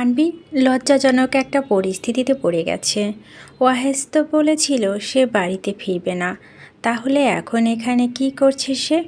আনবি লজ্জাজনক একটা পরিস্থিতিতে পড়ে গেছে। ওয়াহেদ তো বলেছিল সে বাড়িতে ফিরবে না, তাহলে এখন এখানে কি করছে সে?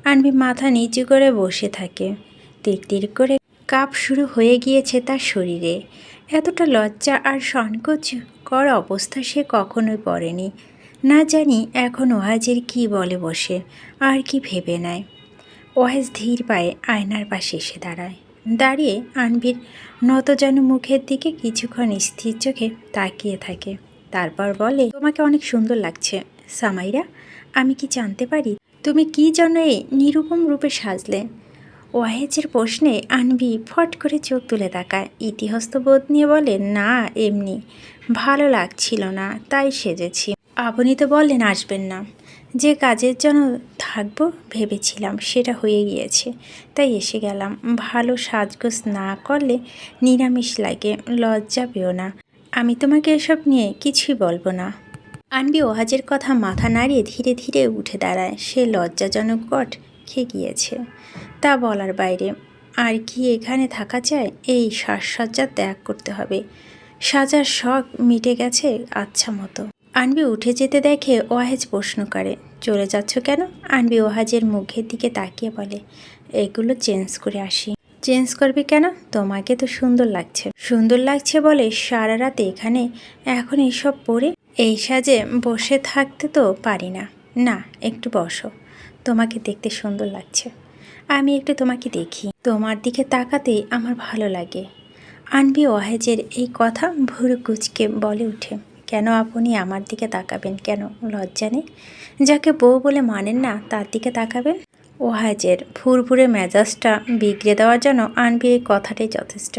আনবি মাথা নিচু করে বসে থাকে। তিরতির করে কাঁপ শুরু হয়ে গিয়েছে তার শরীরে। এতটা লজ্জা আর সংকোচকর অবস্থা সে কখনোই পড়েনি। না জানি এখন ওয়াহেজের কি বলে বসে আর কি ভেবে নেয়। ওয়াহেজ ধীর পায়ে আয়নার পাশে এসে দাঁড়ায়। দাঁড়িয়ে আনবির নতজানু মুখের দিকে কিছুক্ষণ স্থির চোখে তাকিয়ে থাকে। তারপর বলে, তোমাকে অনেক সুন্দর লাগছে সামাইরা। আমি কি জানতে পারি তুমি কি জন্য এই নিরুপম রূপে সাজলে? ওয়াহেজের প্রশ্নে আনবি ফট করে চোখ তুলে তাকায়। ইতিহস্ত বোধ নিয়ে বলে, না এমনি ভালো লাগছিল না তাই সেজেছি। আপনি তো বললেন আসবেন না। যে কাজের জন্য থাকবো ভেবেছিলাম সেটা হয়ে গিয়েছে, তাই এসে গেলাম। ভালো সাজগোজ না করলে নিরামিষ লাগে, লজ্জা পেও না। আমি তোমাকে এসব নিয়ে কিছুই বলবো না। আনবি ওয়াহেজের কথা মাথা নাড়িয়ে ধীরে ধীরে উঠে দাঁড়ায়। সে লজ্জাজনক গট খেয়ে গিয়েছে, তা বলার বাইরে। আর কি এখানে থাকা যায়? এই সাজসজ্জা ত্যাগ করতে হবে। সাজার শখ মিটে গেছে আচ্ছা মতো। আনবি উঠে যেতে দেখে ওয়াহেজ প্রশ্ন করে, চলে যাচ্ছ কেন? আনবি ওয়াহেজের মুখের দিকে তাকিয়ে বলে, এগুলো চেঞ্জ করে আসি। চেঞ্জ করবি কেন? তোমাকে তো সুন্দর লাগছে। সুন্দর লাগছে বলে সারা রাতে এখানে এখন এসব পরে এই সাজে বসে থাকতে তো পারি না। না, একটু বসো, তোমাকে দেখতে সুন্দর লাগছে। আমি একটু তোমাকে দেখি, তোমার দিকে তাকাতেই আমার ভালো লাগে। আনবি ওয়াহেজের এই কথা ভুরু কুঁচকে বলে উঠে, কেন আপনি আমার দিকে তাকাবেন? কেন লজ্জা নেই? যাকে বউ বলে মানেন না তার দিকে তাকাবেন? ওয়াহেজের ফুরফুরে মেজাজটা বিগড়ে দেওয়ার জন্য আনবির এই কথাটাই যথেষ্ট।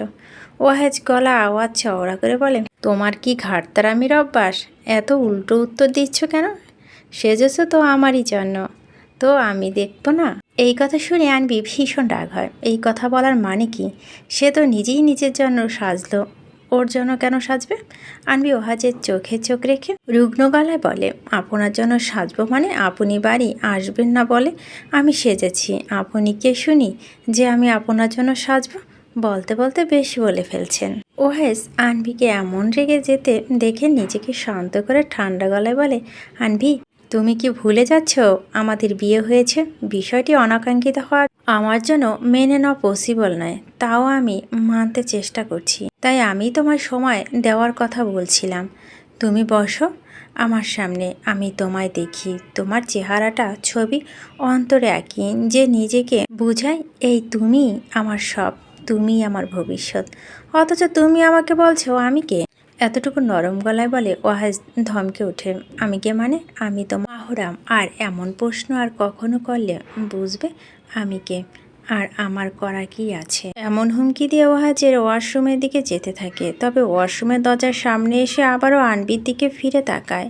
ওয়াহেজ গলা আওয়াজ চওড়া করে বলে, তোমার কি ঘাটতারামির অভ্যাস? এত উল্টো উত্তর দিচ্ছ কেন? সেজেছ তো আমারই জন্য, তো আমি দেখব না? এই কথা শুনে আনবি ভীষণ রাগ হয়। এই কথা বলার মানে কি? সে তো নিজেই নিজের জন্য সাজলো, ওর জন্য কেন সাজবে? আনবি ওয়াহেজের চোখে চোখ রেখে রুগ্ন গলায় বলে, আপনার জন্য সাজবো মানে আপনি বাড়ি আসবেন না বলে আমি সেজেছি। আপনি কে শুনি যে আমি আপনার জন্য সাজবো? বলতে বলতে বেশি বলে ফেলছেন। ওয়াহেজ আনবিকে এমন রেগে যেতে দেখে নিজেকে শান্ত করে ঠান্ডা গলায় বলে, আনবি তুমি কি ভুলে যাচ্ছ আমাদের বিয়ে হয়েছে? বিষয়টি অনাকাঙ্ক্ষিত হওয়ার আমার জন্য মেনে নেওয়া পসিবল নয়, তাও আমি মানতে চেষ্টা করছি। তাই আমি তোমার সময় দেওয়ার কথা বলছিলাম। তুমি বসো আমার সামনে, আমি তোমায় দেখি। তোমার চেহারাটা ছবি অন্তরে আঁকি, যে নিজেকে বুঝাই এই তুমি আমার সব, তুমি আমার ভবিষ্যৎ। অথচ তুমি আমাকে বলছো আমি কে? এতটুকু নরম গলায় বলে ওয়াহেজ ধমকে ওঠে, আমি কে মানে? আমি তো মাহরাম। আর এমন প্রশ্ন আর কখনো করলে বুঝবে আমি কে আর আমার করা কি আছে। এমন হুমকি দিয়ে ওয়াহেজের ওয়াশরুমের দিকে যেতে থাকে। তবে ওয়াশরুমের দরজার সামনে এসে আবারও আনবির দিকে ফিরে তাকায়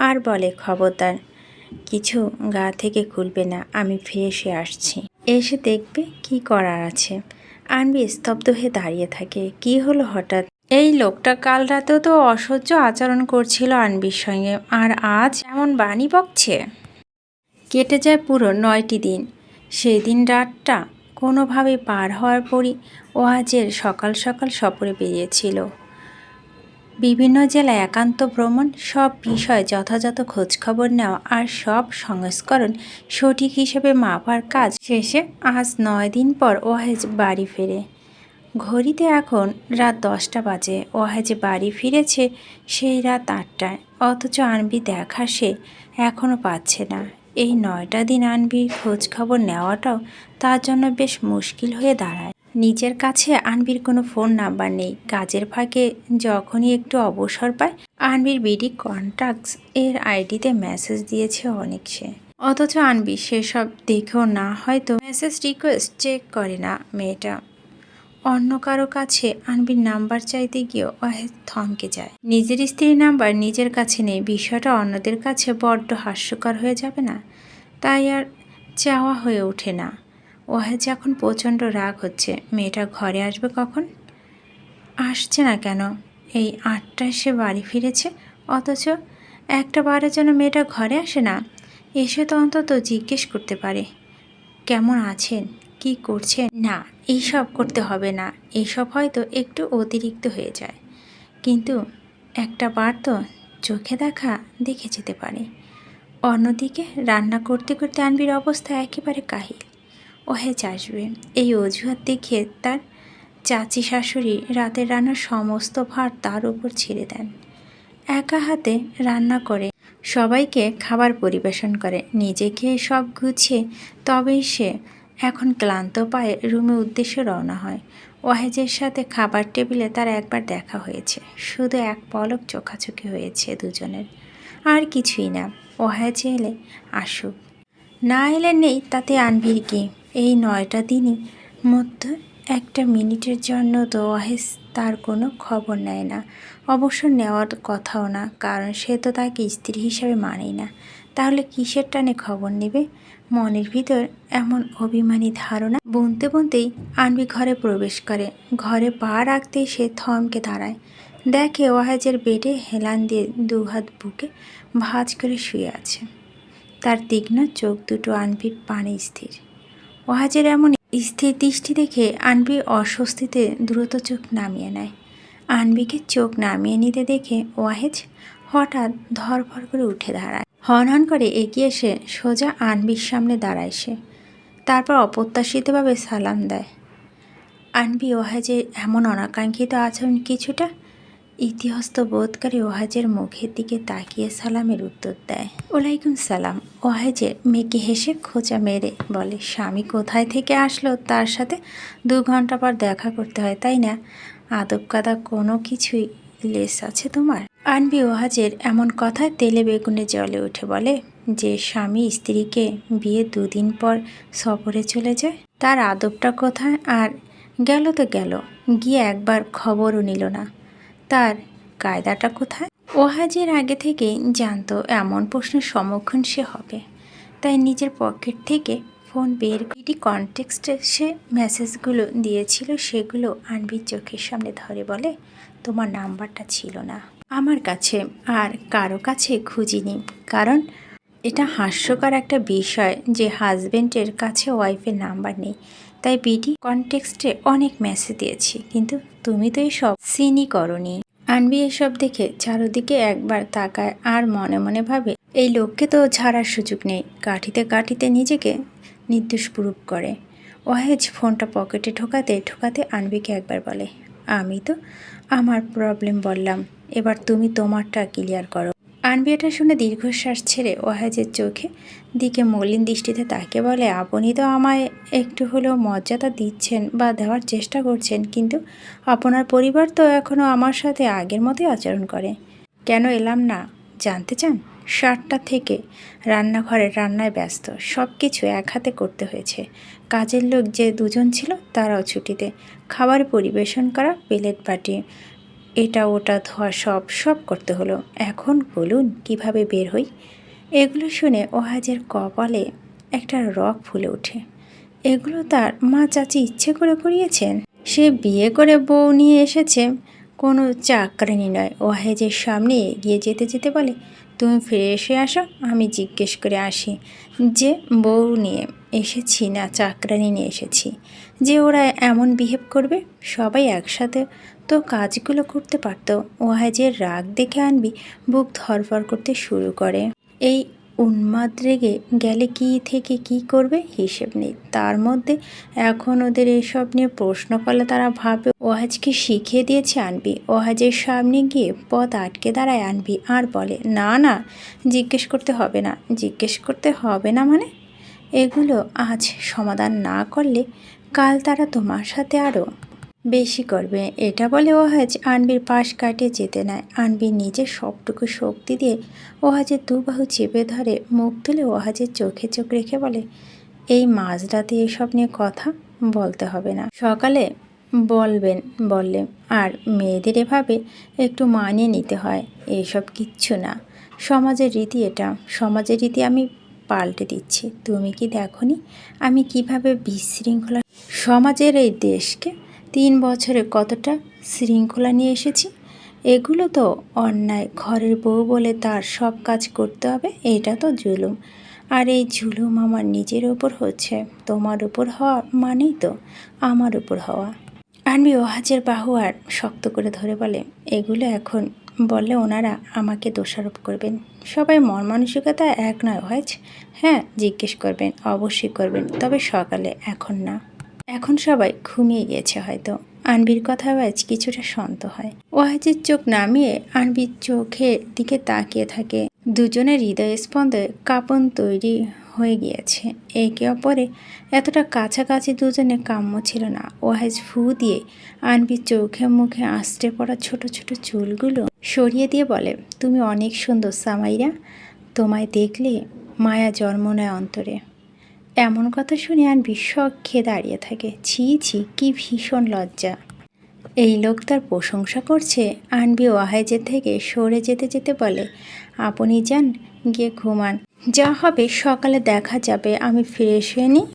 আর বলে, খবরদার কিছু গা থেকে খুলবে না, আমি ফ্রেশ হয়ে আসছি, এসে দেখবে কি করার আছে। আনবি স্তব্ধ হয়ে দাঁড়িয়ে থাকে। কি হলো হঠাৎ? এই লোকটা কাল রাতেও তো অসহ্য আচরণ করছিল আনবির সঙ্গে, আর আজ এমন বাণী বকছে। কেটে যায় পুরো 9টি দিন। সেই দিন রাতটা কোনোভাবে পার হওয়ার পরই ওয়াহেজের সকাল সকাল সফরে বেরিয়েছিল বিভিন্ন জেলায় একান্ত ভ্রমণ, সব বিষয় যথাযথ খোঁজখবর নেওয়া আর সব সংস্করণ সঠিক হিসেবে মাপার কাজ শেষে আজ 9 দিন পর ওয়াহেজ বাড়ি ফেরে। ঘড়িতে এখন রাত 10টা বাজে। ওয়াহেজ বাড়ি ফিরেছে সেই রাত 8টায়, অথচ আনবি দেখা সে এখনও পাচ্ছে না। এই 9টা দিন আনবির খোঁজখবর নেওয়াটাও তার জন্য বেশ মুশকিল হয়ে দাঁড়ায়। নিজের কাছে আনবির কোনো ফোন নাম্বার নেই। কাজের ফাঁকে যখনই একটু অবসর পায় আনবির বিডি কন্ট্যাক্টস এর আইডিতে মেসেজ দিয়েছে অনেক সে, অথচ আনবি সেসব দেখেও না হয়তো মেসেজ রিকোয়েস্ট চেক করে না মেয়েটা। অন্য কারো কাছে আনবির নাম্বার চাইতে গিয়ে ওয়াহেদ থমকে যায়। নিজের স্ত্রীর নাম্বার নিজের কাছে নেই, বিষয়টা অন্যদের কাছে বড্ড হাস্যকর হয়ে যাবে না? তাই আর চাওয়া হয়ে ওঠে না। ওয়াহেদ এখন প্রচণ্ড রাগ হচ্ছে। মেয়েটা ঘরে আসবে কখন? আসছে না কেন? এই 8টায় সে বাড়ি ফিরেছে, অথচ একটা বারের জন্য মেয়েটা ঘরে আসে না। এসে তো অন্তত জিজ্ঞেস করতে পারে, কেমন আছেন, কি করছেন? না, এইসব করতে হবে না, এইসব হয়তো একটু অতিরিক্ত হয়ে যায়, কিন্তু একটা বার তো চোখে দেখা দেখে যেতে পারে। অন্যদিকে রান্না করতে করতে আনবির অবস্থা একেবারে কাহিল। ওহেজ আসবে এই অজুহাত দেখিয়ে তার চাচি শাশুড়ি রাতের রান্নার সমস্ত ভার তার উপর ছেড়ে দেন। একা হাতে রান্না করে সবাইকে খাবার পরিবেশন করে, নিজে খেয়ে সব গুছিয়ে তবেই সে এখন ক্লান্ত পায়ে রুমে উদ্দেশ্যে রওনা হয়। ওয়াহেজের সাথে খাবার টেবিলে তার একবার দেখা হয়েছে, শুধু এক পলক চোখাচোখি হয়েছে দুজনের, আর কিছুই না। ওয়াহেজ এলে আসুক, না এলে নেই, তাতে আনভির কি? এই 9টা দিনই মধ্যে একটা মিনিটের জন্য তো ওয়াহেজ তার কোনো খবর নেয় না, অবশ্য নেওয়ার কথাও না, কারণ সে তো তাকে স্ত্রী হিসাবে মানেই না। তাহলে কিসের টানে খবর নেবে? মনের ভিতর এমন অভিমানী ধারণা বুনতে বুনতেই আনবি ঘরে প্রবেশ করে। ঘরে পা রাখতেই সে থমকে দাঁড়ায়, দেখে ওয়াহেজের বেডে হেলান দিয়ে দুহাত বুকে ভাঁজ করে শুয়ে আছে। তার তীক্ষ্ণ চোখ দুটো আনবির পানে স্থির। ওয়াহেজের এমন স্থির দৃষ্টি দেখে আনবি অস্বস্তিতে দ্রুত চোখ নামিয়ে নেয়। আনবিকে চোখ নামিয়ে নিতে দেখে ওয়াহেজ হঠাৎ ধরফর করে উঠে দাঁড়ায়। হনহন করে এগিয়ে এসে সোজা আনবির সামনে দাঁড়ায় সে, তারপর অপ্রত্যাশিতভাবে সালাম দেয়। আনবি ওয়াহেজের এমন অনাকাঙ্ক্ষিত আচরণ কিছুটা ইতিহস্ত বোধ করে ওয়াহেজের মুখের দিকে তাকিয়ে সালামের উত্তর দেয়। ওয়ালাইকুম সালাম। ওয়াহেজের মেয়েকে হেসে খোঁচা মেরে বলে, স্বামী কোথায় থেকে আসলো তার সাথে 2 ঘন্টা পর দেখা করতে হয়, তাই না? আদব কাদা কোনো কিছুই লেস আছে তোমার? আনবি ওয়াহেজের এমন কথায় তেলে বেগুনে জ্বলে উঠে, বলে যে স্বামী স্ত্রীকে বিয়ে 2 দিন পর সফরে চলে যায়, তার আদবটা কোথায়? আর গেল তো গেল, গিয়ে একবার খবরও নিল না, তার কায়দাটা কোথায়? ওয়াহেজের আগে থেকেই জানতো এমন প্রশ্নের সম্মুখীন সে হবে, তাই নিজের পকেট থেকে ফোন বের করে কনটেক্সটে সে মেসেজগুলো দিয়েছিল সেগুলো আনবির চোখের সামনে ধরে বলে, তোমার নাম্বারটা ছিল না আমার কাছে, আর কারো কাছে খুঁজিনি, কারণ এটা হাস্যকর একটা বিষয় যে হাজব্যান্ডের কাছে ওয়াইফের নাম্বার নেই, তাই বিডি কনটেক্সটে অনেক মেসেজ দিয়েছি, কিন্তু তুমি তো এসব সিনই করনি। আনবি এসব দেখে চারদিকে একবার তাকায় আর মনে মনে ভাবে, এই লোককে তো ছাড়ার সুযোগ নেই। কাঠিতে কাঠিতে নিজেকে নির্দোষ প্রুভ করে। ওয়াহেজ ফোনটা পকেটে ঢোকাতে ঢোকাতে আনবিকে একবার বলে, আমি তো আমার প্রবলেম বললাম, এবার তুমি তোমারটা ক্লিয়ার করো। আনবি এটা শুনে দীর্ঘশ্বাস ছেড়ে ওয়াহেজের চোখে দিকে মলিন দৃষ্টিতে তাকে বলে, আপনি তো আমায় একটু হলেও মর্যাদা দিচ্ছেন বা দেওয়ার চেষ্টা করছেন, কিন্তু আপনার পরিবার তো এখনও আমার সাথে আগের মতোই আচরণ করে। কেন এলাম না জানতে চান? 7টা থেকে রান্নাঘরে রান্নায় ব্যস্ত, সব কিছু এক হাতে করতে হয়েছে। কাজের লোক যে 2জন ছিল তারাও ছুটিতে। খাবার পরিবেশন করা, প্লেট বাটি এটা ওটা ধোয়া, সব করতে হলো। এখন বলুন কিভাবে বের হই? এগুলো শুনে ওয়াহেজের কপালে একটা রগ ফুলে ওঠে। এগুলো তার মা চাচি ইচ্ছে করে করিয়েছেন? সে বিয়ে করে বউ নিয়ে এসেছে, কোনো চাকরানি নয়। ওয়াহেজের সামনে এগিয়ে যেতে যেতে বলে, তুমি ফিরে এসে আসো, আমি জিজ্ঞেস করে আসি যে বউ নিয়ে এসেছি না চাকরানি নিয়ে এসেছি, যে ওরা এমন বিহেভ করবে। সবাই একসাথে তো কাজগুলো করতে পারতো। ওয়াহেজের রাগ দেখে আনবি বুক ধরফর করতে শুরু করে। এই উন্মাদ রেগে গেলে কি থেকে কি করবে হিসেব নেই। তার মধ্যে এখন ওদের এসব নিয়ে প্রশ্ন করলে তারা ভাবে ওয়াহেজকে শিখিয়ে দিয়েছে আনবি। ওয়াহেজের সামনে গিয়ে পথ আটকে দাঁড়ায় আনবি আর বলে, না না, জিজ্ঞেস করতে হবে না। জিজ্ঞেস করতে হবে না মানে? এগুলো আজ সমাধান না করলে কাল তারা তোমার সাথে আরও বেশি করবে। এটা বলে ওয়াহেজ আনবির পাশ কাটিয়ে যেতে নেয়। আনবি নিজের সবটুকু শক্তি দিয়ে ওয়াহেজের 2 বাহু চেপে ধরে মুখ তুলে ওয়াহেজের চোখে চোখ রেখে বলে, এই মাঝরাতে এসব নিয়ে কথা বলতে হবে না, সকালে বলবেন বললে। আর মেয়েদের এভাবে একটু মানিয়ে নিতে হয়, এসব কিচ্ছু না। সমাজের রীতি এটা, সমাজের রীতি আমি পাল্টে দিচ্ছি। তুমি কি দেখোনি আমি কিভাবে বিশৃঙ্খলা সমাজের এই দেশকে 3 বছরে কতটা শৃঙ্খলা নিয়ে এসেছি? এগুলো তো অন্যায়। ঘরের বউ বলে তার সব কাজ করতে হবে, এটা তো জুলুম। আর এই ঝুলুম আমার নিজের ওপর হচ্ছে, তোমার উপর হওয়া মানেই তো আমার উপর হওয়া। আনবি ওয়াহেজের বাহু আর শক্ত করে ধরে বলে, এগুলো এখন বললে ওনারা আমাকে দোষারোপ করবেন। সবাই মন মানসিকতা এক নয় ওয়াহেজ। হ্যাঁ, জিজ্ঞেস করবেন, অবশ্যই করবেন, তবে সকালে, এখন না। এখন সবাই ঘুমিয়ে গিয়েছে হয়তো। আনবির কথা ওয়াহেজ কিছুটা শান্ত হয়। ওয়াহেজের চোখ নামিয়ে আনবির চোখের দিকে তাকিয়ে থাকে। দুজনের হৃদয় স্পন্দে কাঁপন তৈরি হয়ে গিয়েছে। একে অপরে এতটা কাছাকাছি দুজনে কাম্য ছিল না। ওয়াহেজ ফু দিয়ে আনবির চোখে মুখে আঁচড়ে পড়া ছোট ছোট চুলগুলো সরিয়ে দিয়ে বলে, তুমি অনেক সুন্দর সামাইরা, তোমায় দেখলে মায়া জন্ম নেয় অন্তরে। এমন কথা শুনে আনবি শখ খেয়ে দাঁড়িয়ে থাকে। ছি ছি, কি ভীষণ লজ্জা। এই লোক তার প্রশংসা করছে। আনবি ওয়াহেজের থেকে সরে যেতে যেতে বলে, আপনি যান, গিয়ে ঘুমান, যা হবে সকালে দেখা যাবে, আমি ফ্রেশ হয়ে নিই।